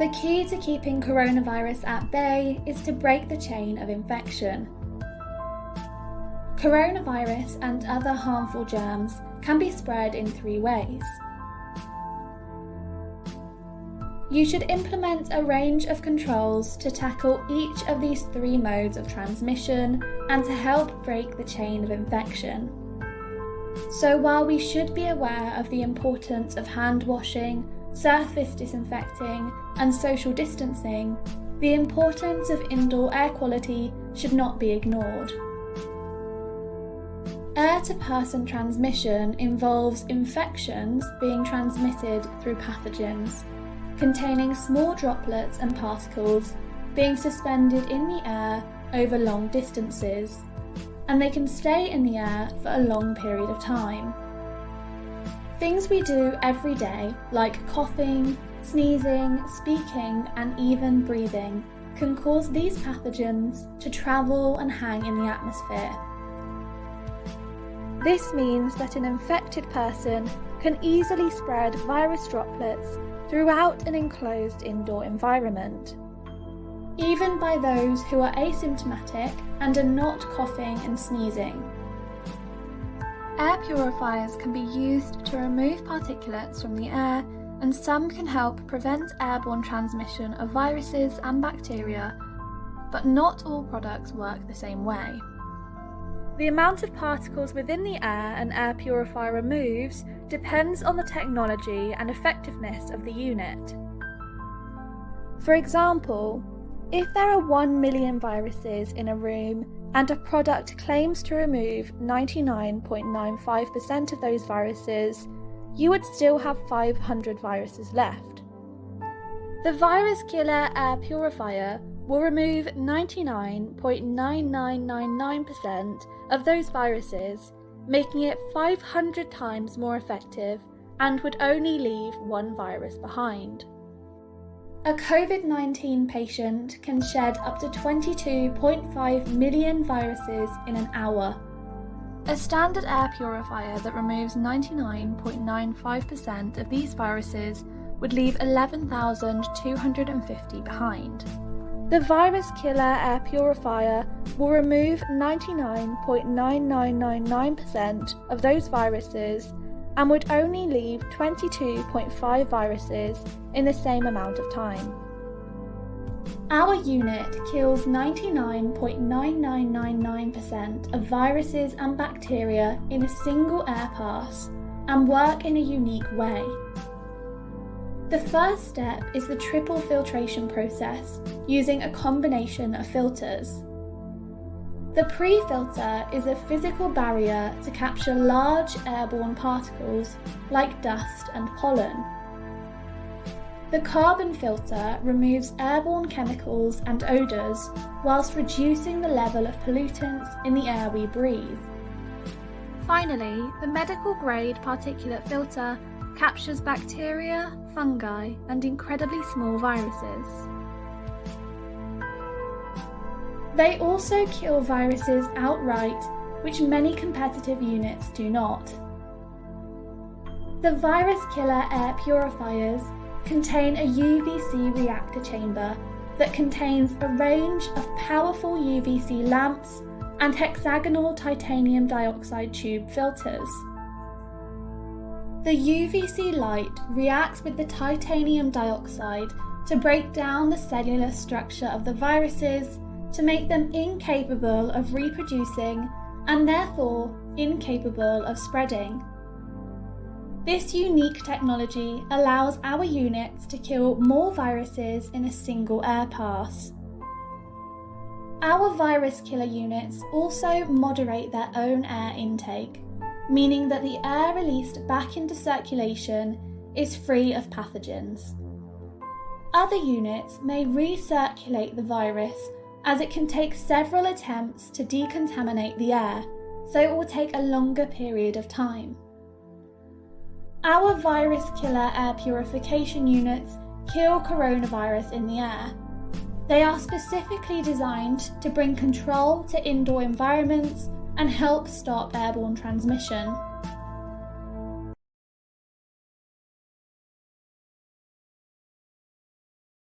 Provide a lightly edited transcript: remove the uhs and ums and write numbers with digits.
The key to keeping coronavirus at bay is to break the chain of infection. Coronavirus and other harmful germs can be spread in 3 ways. You should implement a range of controls to tackle each of these 3 modes of transmission and to help break the chain of infection. So while we should be aware of the importance of hand washing, surface disinfecting and social distancing, the importance of indoor air quality should not be ignored. Air-to-person transmission involves infections being transmitted through pathogens, containing small droplets and particles being suspended in the air over long distances, and they can stay in the air for a long period of time. Things we do every day, like coughing, sneezing, speaking, and even breathing, can cause these pathogens to travel and hang in the atmosphere. This means that an infected person can easily spread virus droplets throughout an enclosed indoor environment, even by those who are asymptomatic and are not coughing and sneezing. Air purifiers can be used to remove particulates from the air, and some can help prevent airborne transmission of viruses and bacteria, but not all products work the same way. The amount of particles within the air an air purifier removes depends on the technology and effectiveness of the unit. For example, if there are 1 million viruses in a room and a product claims to remove 99.95% of those viruses, you would still have 500 viruses left. The VirusKiller air purifier will remove 99.9999% of those viruses, making it 500 times more effective and would only leave 1 virus behind. A COVID-19 patient can shed up to 22.5 million viruses in an hour. A standard air purifier that removes 99.95% of these viruses would leave 11,250 behind. The VirusKiller air purifier will remove 99.9999% of those viruses and would only leave 22.5 viruses in the same amount of time. Our unit kills 99.9999% of viruses and bacteria in a single air pass and work in a unique way. The first step is the triple filtration process, using a combination of filters. The pre-filter is a physical barrier to capture large airborne particles like dust and pollen. The carbon filter removes airborne chemicals and odours whilst reducing the level of pollutants in the air we breathe. Finally, the medical-grade particulate filter captures bacteria, fungi, and incredibly small viruses. They also kill viruses outright, which many competitive units do not. The VirusKiller air purifiers contain a UVC reactor chamber that contains a range of powerful UVC lamps and hexagonal titanium dioxide tube filters. The UVC light reacts with the titanium dioxide to break down the cellular structure of the viruses to make them incapable of reproducing and therefore incapable of spreading. This unique technology allows our units to kill more viruses in a single air pass. Our VirusKiller units also moderate their own air intake, meaning that the air released back into circulation is free of pathogens. Other units may recirculate the virus, as it can take several attempts to decontaminate the air, so it will take a longer period of time. Our VirusKiller air purification units kill coronavirus in the air. They are specifically designed to bring control to indoor environments and help stop airborne transmission.